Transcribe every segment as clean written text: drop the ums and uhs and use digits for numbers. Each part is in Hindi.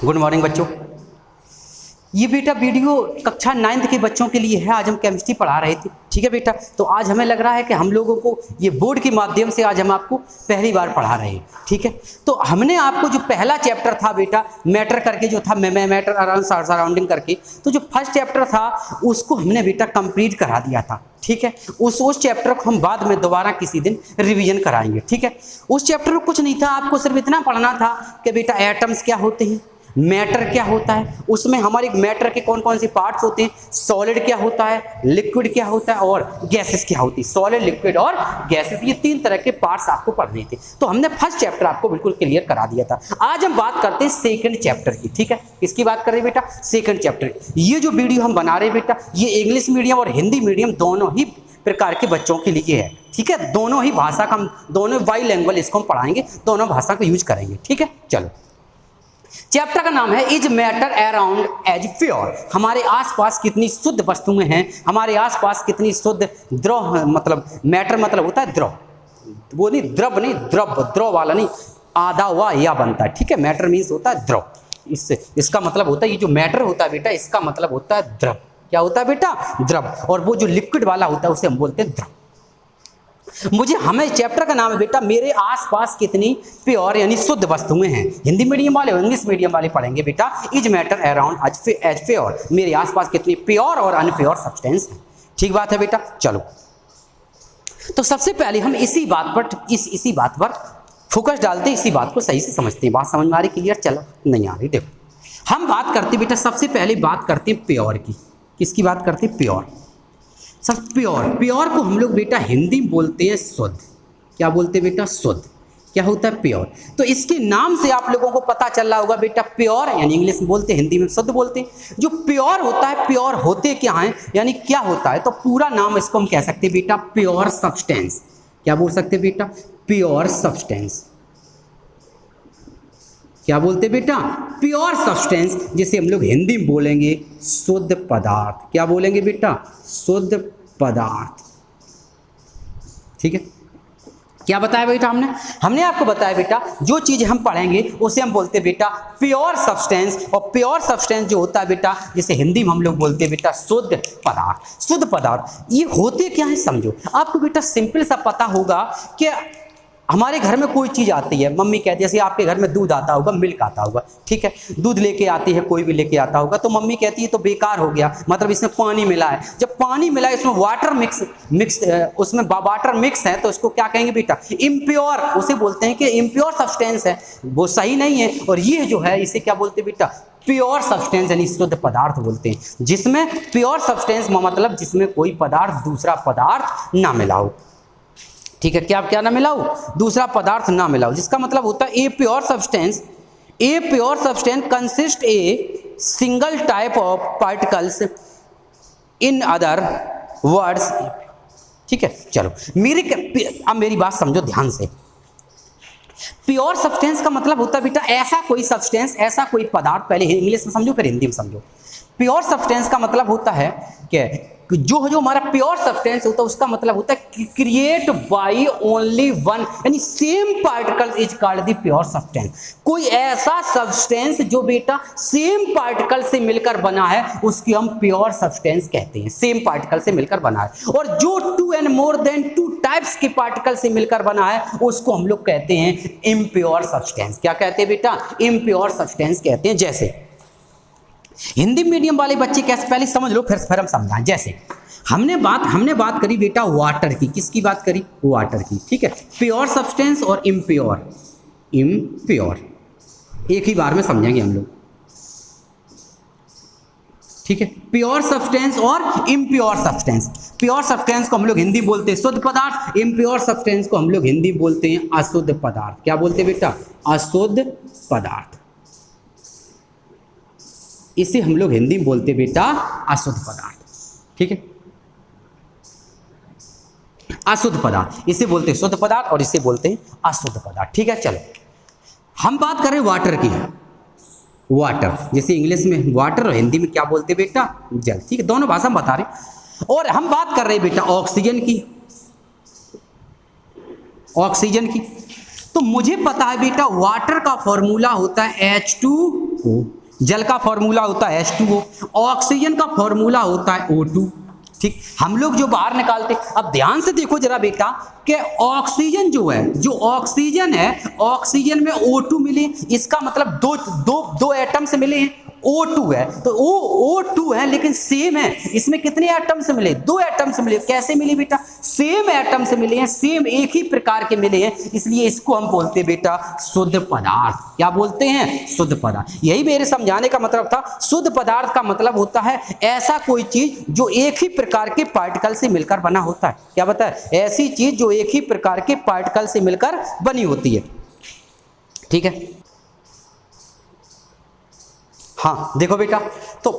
गुड मॉर्निंग बच्चों। ये बेटा वीडियो कक्षा 9th के बच्चों के लिए है। आज हम केमिस्ट्री पढ़ा रहे थे, ठीक है बेटा। तो आज हमें लग रहा है कि हम लोगों को ये बोर्ड के माध्यम से आज हम आपको पहली बार पढ़ा रहे हैं, ठीक है। तो हमने आपको जो पहला चैप्टर था बेटा मैटर करके जो था मैटर अराउंड सराउंडिंग करके, तो जो फर्स्ट चैप्टर था उसको हमने बेटा कंप्लीट करा दिया था, ठीक है। उस चैप्टर को हम बाद में दोबारा किसी दिन रिवीजन कराएंगे, ठीक है। उस चैप्टर में कुछ नहीं था, आपको सिर्फ इतना पढ़ना था कि बेटा एटम्स क्या होते हैं, मैटर क्या होता है, उसमें हमारे मैटर के कौन कौन से पार्ट्स होते हैं, सॉलिड क्या होता है, लिक्विड क्या होता है और गैसेस क्या होती है। सॉलिड, लिक्विड और गैसेस, ये 3 तरह के पार्ट्स आपको पढ़ने थे। तो हमने फर्स्ट चैप्टर आपको बिल्कुल क्लियर करा दिया था। आज हम बात करते हैं सेकंड चैप्टर की, ठीक है। किसकी बात कर रहे हैं बेटा? Second chapter. ये जो वीडियो हम बना रहे हैं बेटा, ये इंग्लिश मीडियम और हिंदी मीडियम दोनों ही प्रकार के बच्चों के लिए है, ठीक है। दोनों ही भाषा का, दोनों बाइलिंगुअल इसको हम पढ़ाएंगे, दोनों भाषा को यूज करेंगे, ठीक है। चलो, चैप्टर का नाम है is matter around us pure. हमारे आसपास कितनी शुद्ध वस्तुएं हैं, हमारे आसपास कितनी शुद्ध द्रव, मतलब मैटर मतलब होता है द्रव, वो नहीं द्रव नहीं, द्रव वाला नहीं, आधा हुआ या बनता है, ठीक है। मैटर मीन्स होता है द्रव, इसका मतलब होता है ये जो मैटर होता है बेटा, इसका मतलब होता है द्रव। क्या होता है बेटा? द्रव। और वो जो लिक्विड वाला होता है उसे हम बोलते हैं द्रव। हमें चैप्टर का नाम है बेटा मेरे आसपास कितनी प्योर यानी शुद्ध वस्तुएं हैं। हिंदी मीडियम वाले और इंग्लिश मीडियम वाले पढ़ेंगे बेटा is matter around us pure, मेरे आसपास कितनी प्योर और अनप्योर सब्सटेंस है, ठीक बात है बेटा। चलो, तो सबसे पहले हम इसी बात पर फोकस डालते हैं, इसी बात को सही से समझते हैं। बात समझ में आ रही? क्लियर? चलो, नहीं आ रही देखो, हम बात करते बेटा, सबसे पहले बात करते हैं प्योर की। किसकी बात करते हैं? प्योर। सब प्योर को हम लोग बेटा हिंदी में बोलते हैं शुद्ध। क्या बोलते हैं बेटा? शुद्ध। क्या होता है? प्योर। तो इसके नाम से आप लोगों को पता चल रहा होगा बेटा, प्योर यानी इंग्लिश में बोलते हैं, हिंदी में शुद्ध बोलते हैं। जो प्योर होता है, प्योर होते क्या है यानी क्या होता है, तो पूरा नाम इसको हम कह सकते हैं बेटा प्योर सब्सटेंस। क्या बोल सकते हैं बेटा? Pure substance. क्या बोलते हैं बेटा? प्योर सब्सटेंस, जिसे हम लोग हिंदी में बोलेंगे शुद्ध पदार्थ। क्या बोलेंगे बेटा? शुद्ध पदार्थ, ठीक है। क्या बताया बेटा हमने आपको बताया बेटा जो चीज हम पढ़ेंगे उसे हम बोलते हैं बेटा प्योर सब्सटेंस। और प्योर सब्सटेंस जो होता है बेटा, जिसे हिंदी में हम लोग बोलते हैं बेटा शुद्ध पदार्थ। शुद्ध पदार्थ ये होते क्या है समझो। आपको बेटा सिंपल सा पता होगा कि हमारे घर में कोई चीज़ आती है, मम्मी कहती है, जैसे आपके घर में दूध आता होगा, मिल्क आता होगा, ठीक है। दूध लेके आती है, कोई भी लेके आता होगा, तो मम्मी कहती है तो बेकार हो गया, मतलब इसमें पानी मिला है। जब पानी मिला है, इसमें वाटर उसमें वाटर मिक्स है, तो इसको क्या कहेंगे बेटा? इम्प्योर। उसे बोलते हैं कि इम्प्योर सब्सटेंस है, वो सही नहीं है। और ये जो है इसे क्या बोलते हैं बेटा? प्योर सब्सटेंस यानी शुद्ध पदार्थ बोलते हैं। जिसमें प्योर सब्सटेंस मतलब जिसमें कोई पदार्थ दूसरा पदार्थ ना मिला हो, ठीक है। क्या ना मिलाओ? दूसरा पदार्थ ना मिलाओ, जिसका मतलब होता है a pure substance consist a single type of particles in other words, ठीक है। चलो, अब मेरी बात समझो ध्यान से। प्योर सब्सटेंस का मतलब होता है बेटा ऐसा कोई सब्सटेंस, ऐसा कोई पदार्थ, पहले इंग्लिश में समझो फिर हिंदी में समझो। प्योर सब्सटेंस का मतलब होता है कि जो हमारा प्योर सब्सटेंस होता है उसका मतलब होता है क्रिएट बाय ओनली वन, यानी same particle is called the pure substance. कोई ऐसा सब्सटेंस जो बेटा सेम पार्टिकल से मिलकर बना है उसकी हम प्योर सब्सटेंस कहते हैं। सेम पार्टिकल से मिलकर बना है। और जो 2 and more than 2 टाइप्स के पार्टिकल से मिलकर बना है उसको हम लोग कहते हैं इम्प्योर सब्सटेंस। क्या कहते हैं बेटा? इम्प्योर सब्सटेंस कहते हैं। जैसे हिंदी मीडियम वाले बच्चे कैसे, पहले समझ लो फिर हम समझाएं। जैसे हमने बात करी बेटा वाटर की। किसकी बात करी? वाटर की, ठीक है। प्योर सब्सटेंस और इम्प्योर एक ही बार में समझेंगे हम लोग, ठीक है। प्योर सब्सटेंस और इम्प्योर सब्सटेंस। प्योर सब्सटेंस को हम लोग हिंदी बोलते हैं शुद्ध पदार्थ, इम्प्योर सब्सटेंस को हम लोग हिंदी बोलते हैं अशुद्ध पदार्थ। क्या बोलते हैं बेटा? अशुद्ध पदार्थ। इसे हम लोग हिंदी में बोलते बेटा अशुद्ध पदार्थ, ठीक है। अशुद्ध पदार्थ इसे बोलते हैं शुद्ध पदार्थ और इसे बोलते हैं अशुद्ध पदार्थ, ठीक है। चलो, हम बात करें वाटर की। वाटर जैसे इंग्लिश में वाटर और हिंदी में क्या बोलते बेटा? जल, ठीक है। दोनों भाषा में बता रहे। और हम बात कर रहे हैं बेटा ऑक्सीजन की। तो मुझे पता है बेटा वाटर का फॉर्मूला होता है H2 O, जल का फॉर्मूला होता है H2O, ऑक्सीजन का फॉर्मूला होता है O2। ठीक, हम लोग जो बाहर निकालते, अब ध्यान से देखो जरा बेटा कि ऑक्सीजन जो है, जो ऑक्सीजन है, ऑक्सीजन में O2 मिले, इसका मतलब दो दो दो एटम्स मिले हैं, O2 है तो O2 है, लेकिन सेम है, इसमें कितने एटम्स मिले? 2 एटम्स मिले। कैसे मिले बेटा? सेम एटम्स मिले हैं, सेम एक ही प्रकार के मिले हैं, इसलिए इसको हम बोलते हैं बेटा शुद्ध पदार्थ। क्या बोलते हैं? शुद्ध पदार्थ। यही मेरे समझाने का मतलब था। शुद्ध पदार्थ का मतलब होता है ऐसा कोई चीज जो एक ही प्रकार के पार्टिकल से मिलकर बना होता है। क्या बता है? ऐसी चीज जो एक ही प्रकार के पार्टिकल से मिलकर बनी होती है। ठीक है, हाँ देखो बेटा, तो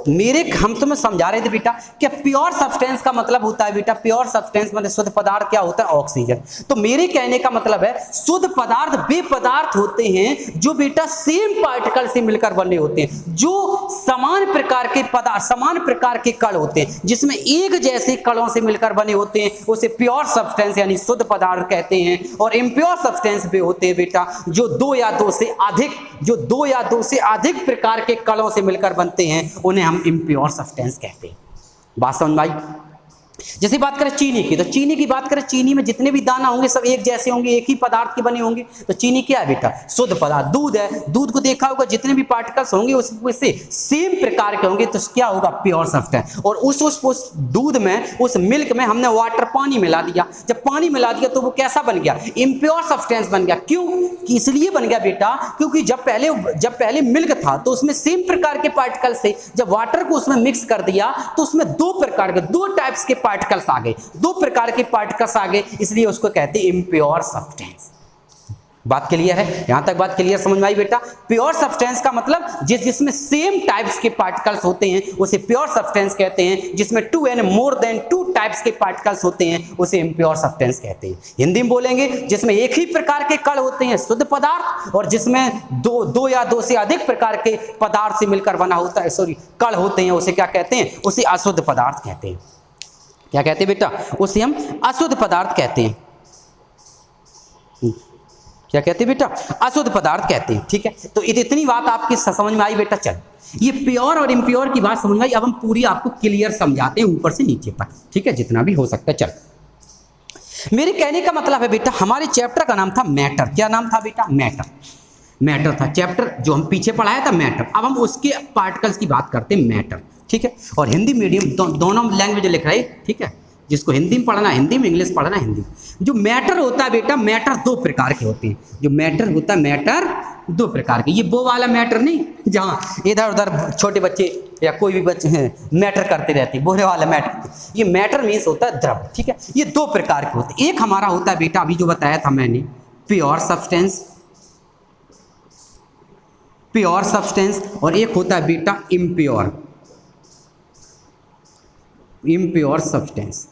हम तुम्हें समझा रहे थे बेटा कि प्योर सब्सटेंस का मतलब होता है बेटा, प्योर सब्सटेंस मतलब शुद्ध पदार्थ क्या होता है? ऑक्सीजन। तो मेरे कहने का मतलब है शुद्ध पदार्थ वे पदार्थ होते हैं जो बेटा सेम पार्टिकल से मिलकर बने होते हैं, जो समान प्रकार के पदार्थ, समान प्रकार के कण होते हैं, जिसमें एक जैसे कणों से मिलकर बने होते हैं, उसे प्योर सब्सटेंस यानी शुद्ध पदार्थ कहते हैं। और इम्प्योर सब्सटेंस भी होते हैं बेटा जो दो या दो से अधिक प्रकार के कणों से मिलकर बनते हैं, उन्हें हम इम्प्योर सब्सटेंस कहते हैं। बात समझ में आई? जैसे बात करें चीनी की, तो चीनी की बात करें, चीनी में जितने भी दाना होंगे सब एक जैसे होंगे, एक ही पदार्थ के बने होंगे, तो चीनी क्या है बेटा? शुद्ध पदार्थ। दूध है, दूध को देखा होगा, जितने भी पार्टिकल्स होंगे उससे सेम प्रकार के होंगे, तो क्या होगा? Pure substance. और उस दूध में, उस मिल्क में हमने वाटर, पानी मिला दिया। जब पानी मिला दिया तो वो कैसा बन गया? इम्प्योर सब्सटेंस बन गया। क्यों? कि इसलिए बन गया बेटा क्योंकि जब पहले मिल्क था तो उसमें सेम प्रकार के पार्टिकल्स थे, जब वाटर को उसमें मिक्स कर दिया तो उसमें दो टाइप्स के पार्टिकल्स आ गए, 2 प्रकार के पार्टिकल्स आ गए, इसलिए उसको कहते हैं इम्प्योर सब्सटेंस। बात क्लियर है? यहां तक बात क्लियर समझ में आई बेटा? प्योर सब्सटेंस का मतलब जिसमें सेम टाइप्स के पार्टिकल्स होते हैं उसे प्योर सब्सटेंस कहते हैं, जिसमें 2 एंड मोर देन 2 टाइप्स के पार्टिकल्स होते हैं उसे इम्प्योर सब्सटेंस कहते हैं। हिंदी में बोलेंगे जिसमें एक ही प्रकार के कण होते हैं शुद्ध पदार्थ, और जिसमें दो या दो से अधिक प्रकार के पदार्थ से मिलकर बना होता है, कण होते हैं, उसे क्या कहते हैं? उसे अशुद्ध पदार्थ कहते हैं। क्या कहते हैं बेटा? उसे हम अशुद्ध पदार्थ कहते हैं। क्या कहते हैं बेटा? अशुद्ध पदार्थ कहते हैं। ठीक है, तो इतनी बात आपकी समझ में आई बेटा? चल, ये प्योर और इम्प्योर की बात समझ में आई। अब हम पूरी आपको क्लियर समझाते हैं ऊपर से नीचे तक। ठीक है, जितना भी हो सकता है। चल, मेरे कहने का मतलब है बेटा हमारे चैप्टर का नाम था मैटर। क्या नाम था बेटा? मैटर था चैप्टर जो हम पीछे पढ़ाया था, मैटर। अब हम उसके पार्टिकल्स की बात करते हैं, मैटर। ठीक है, और हिंदी मीडियम दोनों लैंग्वेज लिख रहे हैं। ठीक है, जिसको हिंदी में पढ़ना हिंदी में, इंग्लिश पढ़ना हिंदी। जो मैटर होता है बेटा, मैटर 2 प्रकार के होते हैं। जो मैटर होता है, मैटर 2 प्रकार के। ये वो वाला मैटर नहीं जहाँ इधर उधर छोटे बच्चे या कोई भी बच्चे मैटर करते रहते हैं, बोरे वाला मैटर। ये मैटर मीन्स होता है द्रव। ठीक है, ये 2 प्रकार के होते हैं। एक हमारा होता है बेटा, अभी जो बताया था मैंने, प्योर सब्सटेंस, और एक होता है बेटा इम्प्योर सब्सटेंस।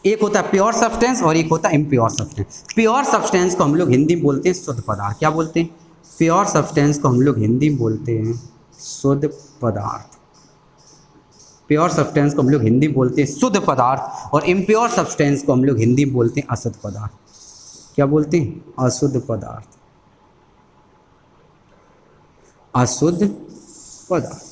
एक होता है प्योर सब्सटेंस और एक होता है इम्प्योर सब्सटेंस। प्योर सब्सटेंस को हम लोग हिंदी में बोलते हैं शुद्ध पदार्थ। क्या बोलते हैं? प्योर सब्सटेंस को हम लोग हिंदी में बोलते हैं शुद्ध पदार्थ। प्योर सब्सटेंस को हम लोग हिंदी में बोलते हैं शुद्ध पदार्थ, और इम्प्योर सब्सटेंस को हम लोग हिंदी में बोलते हैं अशुद्ध पदार्थ। क्या बोलते हैं? अशुद्ध पदार्थ। अशुद्ध पदार्थ।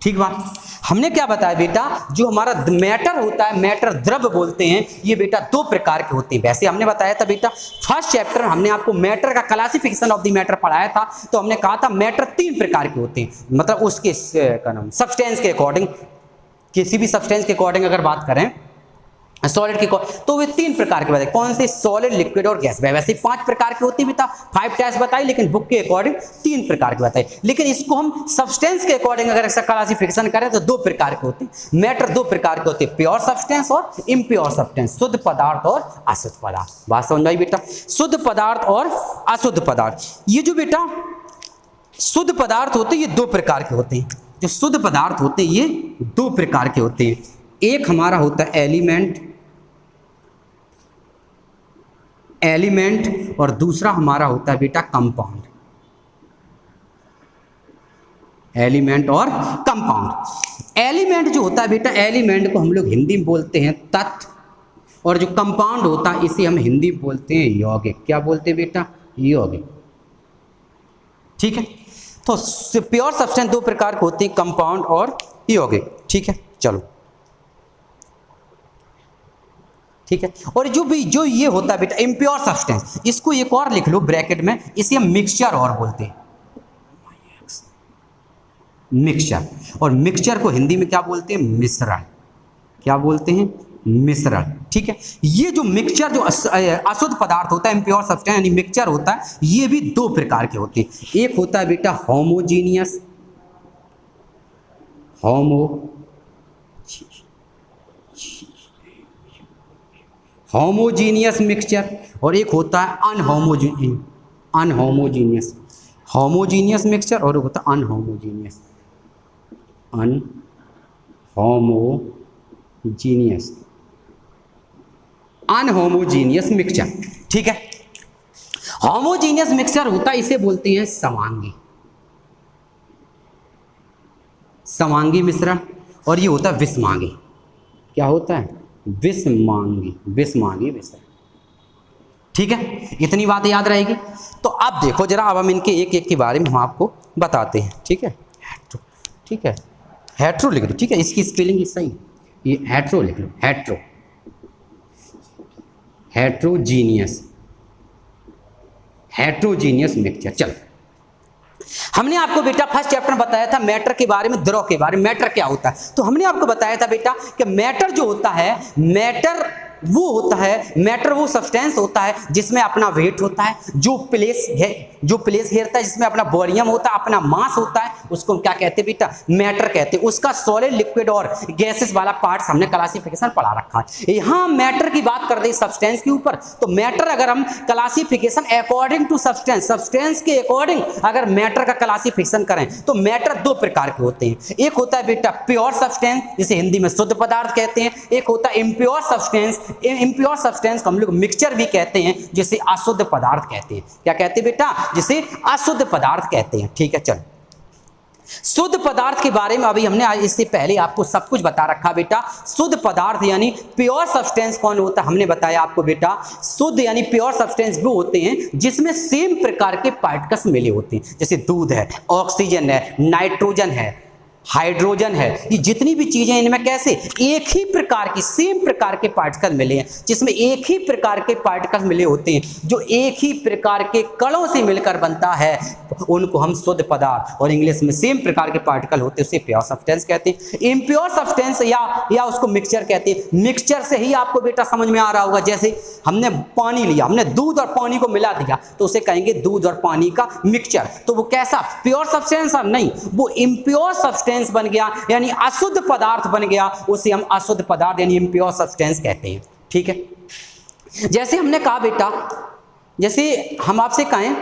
ठीक बात। हमने क्या बताया बेटा? जो हमारा मैटर होता है, मैटर द्रव बोलते हैं, ये बेटा 2 प्रकार के होते हैं। वैसे हमने बताया था बेटा, फर्स्ट चैप्टर हमने आपको मैटर का क्लासिफिकेशन ऑफ द मैटर पढ़ाया था, तो हमने कहा था मैटर 3 प्रकार के होते हैं। मतलब उसके सब्सटेंस के अकॉर्डिंग, किसी भी सब्सटेंस के अकॉर्डिंग अगर बात करें, सॉलिड के तो वे 3 प्रकार के बताए। कौन से? सॉलिड, लिक्विड और गैस। वैसे 5 प्रकार के होते हैं बेटा, 5 टाइप्स बताई, लेकिन बुक के अकॉर्डिंग 3 प्रकार के बताए। लेकिन इसको हम सब्सटेंस के अकॉर्डिंग अगर ऐसा क्लासिफिकेशन करें तो 2 प्रकार के होते हैं। मैटर 2 प्रकार के होते हैं, प्योर सब्सटेंस और इम्प्योर सब्सटेंस, शुद्ध पदार्थ और अशुद्ध पदार्थ। बात समझ आई बेटा? शुद्ध पदार्थ और अशुद्ध पदार्थ। ये जो बेटा शुद्ध पदार्थ होते हैं ये 2 प्रकार के होते हैं। जो शुद्ध पदार्थ होते हैं ये 2 प्रकार के होते हैं। एक हमारा होता है एलिमेंट और दूसरा हमारा होता है बेटा कंपाउंड। एलिमेंट और कंपाउंड। एलिमेंट जो होता है बेटा, एलिमेंट को हम लोग हिंदी में बोलते हैं तत्व, और जो कंपाउंड होता है इसे हम हिंदी में बोलते हैं यौगिक। क्या बोलते हैं बेटा? यौगिक। ठीक है। तो प्योर सब्सटेंस दो प्रकार के होते हैं, कंपाउंड और यौगिक, ठीक है। चलो ठीक है। और जो ये होता है बेटा इम्प्योर सब्सटेंस, इसको एक और लिख लो ब्रैकेट में, इसे हम मिक्सचर और बोलते हैं, मिक्सचर। और मिक्सचर को हिंदी में क्या बोलते हैं? मिश्रण। क्या बोलते हैं? मिश्रण, ठीक है। ये जो मिक्सचर जो अशुद्ध पदार्थ होता है, इम्प्योर सब्सटेंस यानी मिक्सचर होता है, ये भी दो प्रकार के होते हैं। एक होता है बेटा होमोजीनियस, होमोजीनियस मिक्सचर, और एक होता है अनहोमोजीनियस। होमोजीनियस मिक्सचर और एक होता है अनहोमोजीनियस मिक्सचर, ठीक है। होमोजीनियस मिक्सचर होता है, इसे बोलते हैं समांगी मिश्रण, और ये होता है विषमांगी। क्या होता है? विषमांगी मिश्रण, ठीक है। इतनी बात याद रहेगी। तो अब देखो जरा, अब हम इनके एक एक के बारे में हम आपको बताते हैं, ठीक है। ठीक है, हेट्रो लिख लो, ठीक है। इसकी स्पेलिंग सही, ये हेट्रो लिख लो, हेट्रोजीनियस मिक्सचर। चलो, हमने आपको बेटा फर्स्ट चैप्टर में बताया था मैटर के बारे में, द्रव के बारे में। मैटर क्या होता है? तो हमने आपको बताया था बेटा कि मैटर जो होता है, मैटर वो सब्सटेंस होता है जिसमें अपना वेट होता है, जो प्लेस घेरता है, जिसमें अपना वॉल्यूम होता है, अपना मास होता है, उसको हम क्या कहते हैं बेटा? मैटर कहते हैं। उसका सॉलिड, लिक्विड और गैसेस वाला पार्ट्स हमने क्लासिफिकेशन पढ़ा रखा है। यहाँ मैटर की बात कर रहे हैं सब्सटेंस के ऊपर, तो मैटर अगर हम क्लासिफिकेशन अकॉर्डिंग टू सब्सटेंस के अकॉर्डिंग अगर मैटर का क्लासिफिकेशन करें तो मैटर दो प्रकार के होते हैं। एक होता है बेटा प्योर सब्सटेंस, जिसे हिंदी में शुद्ध पदार्थ कहते हैं। एक होता है इम्प्योर सब्सटेंस। इम्प्योर सब्सटेंस को हम लोग मिक्सचर भी कहते हैं, जिसे अशुद्ध पदार्थ कहते हैं। क्या कहते हैं बेटा? जिसे अशुद्ध पदार्थ कहते हैं, ठीक है। चलो, शुद्ध पदार्थ के बारे में अभी हमने इससे पहले आपको सब कुछ बता रखा बेटा। शुद्ध पदार्थ यानी प्योर सब्सटेंस कौन होता है? हमने बताया आपको बेटा, शुद्ध यानी प्योर सब्सटेंस वो होते हैं जिसमें सेम प्रकार के पार्टिकल्स मिले होते हैं। जैसे दूध है, ऑक्सीजन है, नाइट्रोजन है, हाइड्रोजन है, ये जितनी भी चीजें इनमें कैसे एक ही प्रकार की सेम प्रकार के पार्टिकल मिले हैं, जिसमें एक ही प्रकार के पार्टिकल मिले होते हैं, जो एक ही प्रकार के कणों से मिलकर बनता है, उनको हम शुद्ध पदार्थ, और इंग्लिश में सेम प्रकार के पार्टिकल होते हैं, उसे प्योर सब्सटेंस कहते हैं। इम्प्योर सब्सटेंस या उसको मिक्सचर कहते हैं। मिक्सचर से ही आपको बेटा समझ में आ रहा होगा, जैसे हमने पानी लिया, हमने दूध और पानी को मिला दिया, तो उसे कहेंगे दूध और पानी का मिक्सचर। तो वो कैसा? Pure substance? नहीं, वो इम्प्योर सब्सटेंस बन गया, यानी अशुद्ध पदार्थ बन गया, उसे हम अशुद्ध पदार्थ यानी इम्प्योर सब्सटेंस कहते हैं, ठीक है। जैसे हमने कहा बेटा, जैसे हम आपसे कहें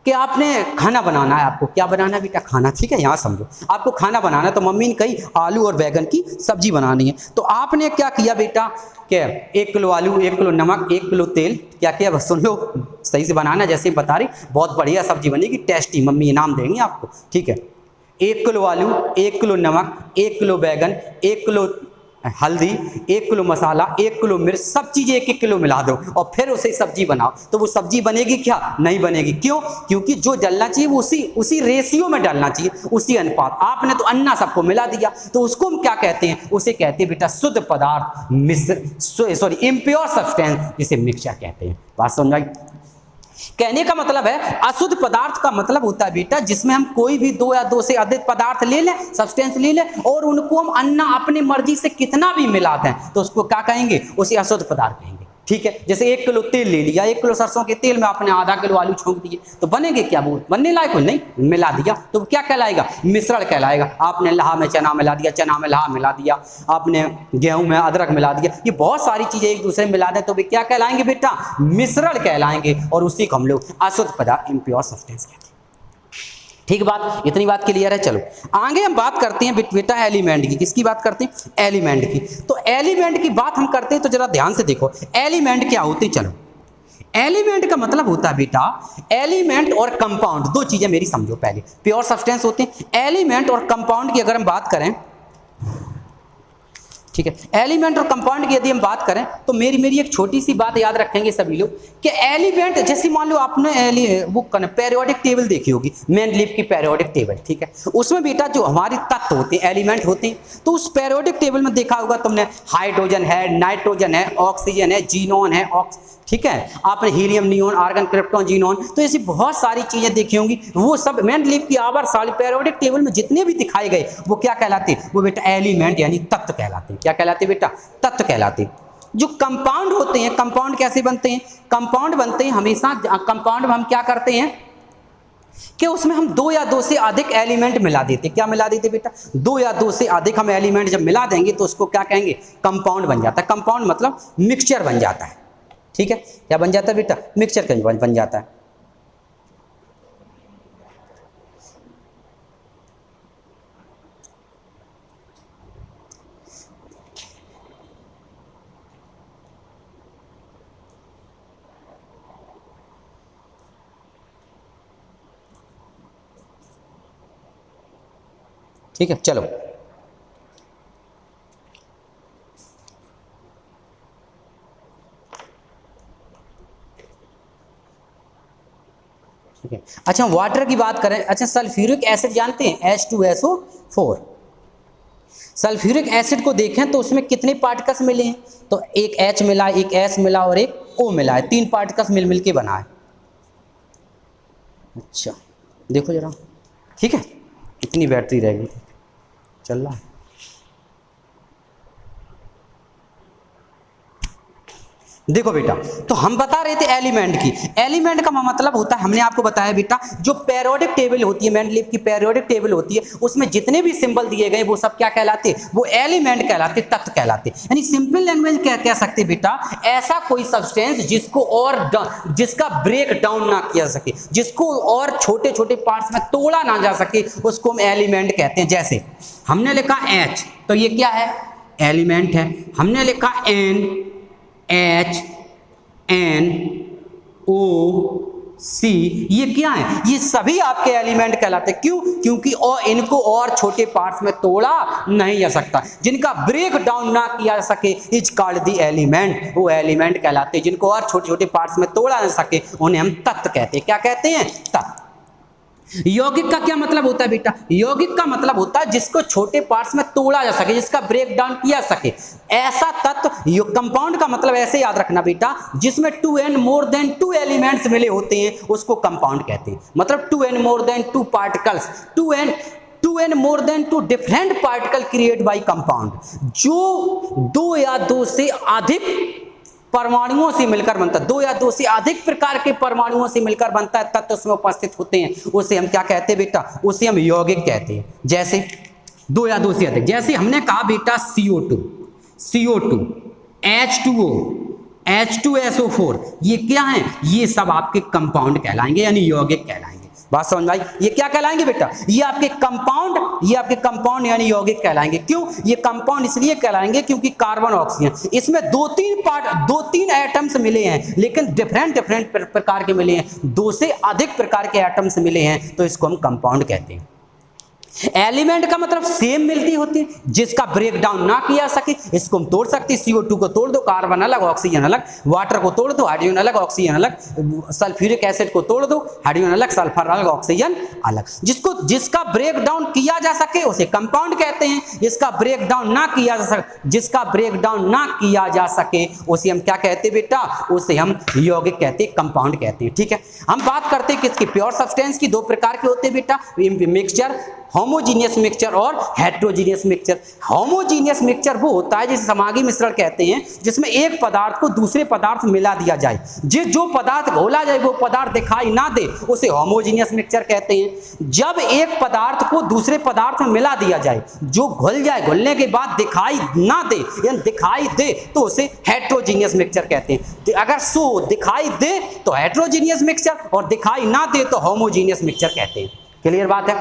कि आपने खाना बनाना है, आपको क्या बनाना है बेटा? खाना, ठीक है। यहाँ समझो, आपको खाना बनाना है, तो मम्मी ने कही आलू और बैगन की सब्जी बनानी है, तो आपने क्या किया बेटा कि 1 किलो आलू, 1 किलो नमक, 1 किलो तेल, क्या किया? बस सुन लो, सही से बनाना जैसे बता रही, बहुत बढ़िया सब्जी बनेगी, टेस्टी, मम्मी इनाम देंगी आपको, ठीक है। 1 किलो आलू, 1 किलो नमक, 1 किलो बैगन, 1 किलो हल्दी, 1 किलो मसाला, 1 किलो मिर्च, सब चीज़ें 1-1 किलो मिला दो और फिर उसे सब्जी बनाओ, तो वो सब्जी बनेगी क्या? नहीं बनेगी। क्यों? क्योंकि जो डलना चाहिए वो उसी रेशियो में डालना चाहिए, उसी अनुपात। आपने तो अन्ना सबको मिला दिया, तो उसको हम क्या कहते हैं? उसे कहते हैं बेटा शुद्ध पदार्थ, इम्प्योर सब्सटेंस, जिसे मिक्सचर कहते हैं। बात समझ आई? कहने का मतलब है अशुद्ध पदार्थ का मतलब होता है बेटा जिसमें हम कोई भी 2 या 2 से अधिक पदार्थ ले लें, सब्सटेंस ले लें, और उनको हम अन्ना अपनी मर्जी से कितना भी मिला दें, तो उसको क्या कहेंगे? उसे अशुद्ध पदार्थ कहेंगे, ठीक है। जैसे 1 किलो तेल ले लिया, 1 किलो सरसों के तेल में आपने आधा किलो आलू छोंक दिए, तो बनेंगे क्या? वो बनने लायक हो? नहीं, मिला दिया, तो क्या कहलाएगा? मिश्रण कहलाएगा। आपने लहा में चना मिला दिया, चना में लहा मिला दिया, आपने गेहूं में अदरक मिला दिया, ये बहुत सारी चीजें एक दूसरे में मिला दें तो वे क्या कहलाएंगे बेटा? मिश्रण कहलाएंगे, और उसी को हम लोग अशुद्ध पदार्थ, इम्प्योर सब्सटेंस कहते हैं। ठीक बात, इतनी बात क्लियर है। चलो आगे हम बात करते हैं बेटा एलिमेंट की। किसकी बात करते हैं? एलिमेंट की। तो एलिमेंट की बात हम करते हैं तो जरा ध्यान से देखो एलिमेंट क्या होते हैं। चलो, एलिमेंट का मतलब होता है बेटा, एलिमेंट और कंपाउंड, दो चीजें मेरी समझो पहले। प्योर सब्सटेंस होते हैं, एलिमेंट और कंपाउंड की अगर हम बात करें ठीक है। एलिमेंट और कंपाउंड की यदि हम बात करें तो मेरी एक छोटी सी बात याद रखेंगे सभी लोग कि एलिमेंट, जैसे मान लो आपने वो पेरियोडिक टेबल देखी होगी, मेंडलीव की पेरियोडिक टेबल, ठीक है, उसमें बेटा जो हमारे तत्व होते हैं, एलिमेंट होते हैं, तो उस पेरियोडिक टेबल में देखा होगा तुमने, हाइड्रोजन है, नाइट्रोजन है, ऑक्सीजन है, जीनोन है, ठीक है, आपने helium, neon, argon, krypton, xenon, तो ऐसी बहुत सारी चीजें देखी होंगी। वो सब मेंडलीव की आवर्तसारणी पेरियोडिक टेबल में जितने भी दिखाए गए वो क्या कहलाते हैं? वो बेटा एलिमेंट यानी तत्व कहलाते हैं। क्या कहलाते बेटा? तत्व कहलाते हैं। जो कंपाउंड होते हैं, कंपाउंड कैसे बनते हैं? कंपाउंड बनते हैं हमेशा, कंपाउंड में हम क्या करते हैं कि उसमें हम 2 या 2 से अधिक एलिमेंट मिला देते। क्या मिला देते बेटा? 2 या 2 से अधिक हम एलिमेंट जब मिला देंगे तो उसको क्या कहेंगे? कंपाउंड बन जाता है। कंपाउंड मतलब मिक्सचर बन जाता है, ठीक है। क्या बन जाता है बेटा? मिक्सचर बन जाता है। ठीक है, चलो ठीक है। अच्छा, वाटर की बात करें, अच्छा सल्फ्यूरिक एसिड जानते हैं? H2SO4। सल्फ्यूरिक एसिड को देखें तो उसमें कितने पार्टिकल्स मिले हैं? तो एक H मिला, एक S मिला और एक O मिला है, 3 पार्टिकल्स मिल के बना है। अच्छा देखो जरा, ठीक है, कितनी बैटरी रह गई, चल रहा है। देखो बेटा, तो हम बता रहे थे एलिमेंट की। एलिमेंट का मतलब होता है, हमने आपको बताया बेटा, जो पेरियोडिक टेबल होती है, मेंडलीव की पेरियोडिक टेबल होती है, उसमें जितने भी सिंबल दिए गए वो सब क्या कहलाते हैं? वो एलिमेंट कहलाते, तत्व कहलाते। यानी सिंपल लैंग्वेज क्या कह सकते बेटा, ऐसा कोई सब्सटेंस जिसका ब्रेक डाउन ना किया सके, जिसको और छोटे छोटे पार्ट्स में तोड़ा ना जा सके, उसको हम एलिमेंट कहते हैं। जैसे हमने लिखा H, तो ये क्या है? एलिमेंट है। हमने लिखा NaCO, ये क्या है? ये सभी आपके एलिमेंट कहलाते हैं। क्यों? क्योंकि और इनको और छोटे पार्ट्स में तोड़ा नहीं जा सकता, जिनका ब्रेक डाउन ना किया जा सके, इज कॉल्ड द एलिमेंट। वो एलिमेंट कहलाते हैं। जिनको और छोटे छोटे पार्ट्स में तोड़ा ना सके उन्हें हम तत्व कहते हैं। क्या कहते हैं? तत्व। यौगिक का क्या मतलब होता है बेटा? यौगिक का मतलब होता है जिसको छोटे पार्ट्स में तोड़ा जा सके, जिसका ब्रेक डाउन किया सके, ऐसा तत्व। कंपाउंड का मतलब ऐसे याद रखना बेटा, जिसमें 2 and more than 2 एलिमेंट्स मिले होते हैं उसको कंपाउंड कहते हैं। मतलब 2 and more than 2 particles, 2 and more than 2 different particle create bye compound. जो 2 या 2 से अधिक परमाणुओं से मिलकर बनता है, 2 या 2 से अधिक प्रकार के परमाणुओं से मिलकर बनता है, तत्व उसमें उपस्थित होते हैं, उसे हम क्या कहते हैं बेटा? उसे हम यौगिक कहते हैं। जैसे 2 या 2 से अधिक, जैसे हमने कहा बेटा CO2, H2O, H2SO4, ये क्या है? ये सब आपके कंपाउंड कहलाएंगे, यानी यौगिक कहलाएंगे। बात समझ में आई? ये क्या कहलाएंगे बेटा? ये आपके कंपाउंड यानी यौगिक कहलाएंगे। क्यों? ये कंपाउंड इसलिए कहलाएंगे क्योंकि कार्बन, ऑक्सीजन, इसमें 2-3 एटम्स मिले हैं, लेकिन डिफरेंट प्रकार के मिले हैं, 2 से अधिक प्रकार के एटम्स मिले हैं, तो इसको हम कंपाउंड कहते हैं। एलिमेंट का मतलब सेम मिलती होती है, जिसका ब्रेक डाउन ना किया सके, इसको हम तोड़ सकते हैं। CO2 को तोड़ दो, कार्बन अलग, ऑक्सीजन अलग, वाटर को तोड़ दो, हाइड्रोजन अलग, ऑक्सीजन अलग, सल्फ्यूरिक एसिड को तोड़ दो, हाइड्रोजन अलग, सल्फर अलग, ऑक्सीजन अलग। जिसका ब्रेक डाउन किया जा सके उसे कंपाउंड कहते हैं। जिसका ब्रेक डाउन ना किया जा सके उसे हम क्या कहते हैं बेटा? उसे हम यौगिक कहते हैं, कंपाउंड कहते हैं। ठीक है, हम बात करते हैं किसकी? प्योर सब्सटेंस की। 2 प्रकार के होते हैं बेटा, मिक्सचर, होमोजीनियस मिक्सचर और हेट्रोजीनियस मिक्सचर। होमोजीनियस मिक्सचर वो होता है जिसे समांगी मिश्रण कहते हैं, जिसमें एक पदार्थ को दूसरे पदार्थ मिला दिया जाए, जो पदार्थ घोला जाए वो पदार्थ दिखाई ना दे, उसे होमोजीनियस मिक्सचर कहते हैं। जब एक पदार्थ को दूसरे पदार्थ में मिला दिया जाए, जो घुल जाए, घुलने के बाद दिखाई ना दे या दिखाई दे, तो उसे हेट्रोजीनियस मिक्सचर कहते हैं। अगर दिखाई दे तो हेट्रोजीनियस मिक्सचर और दिखाई ना दे तो होमोजीनियस मिक्सचर कहते हैं। क्लियर बात है?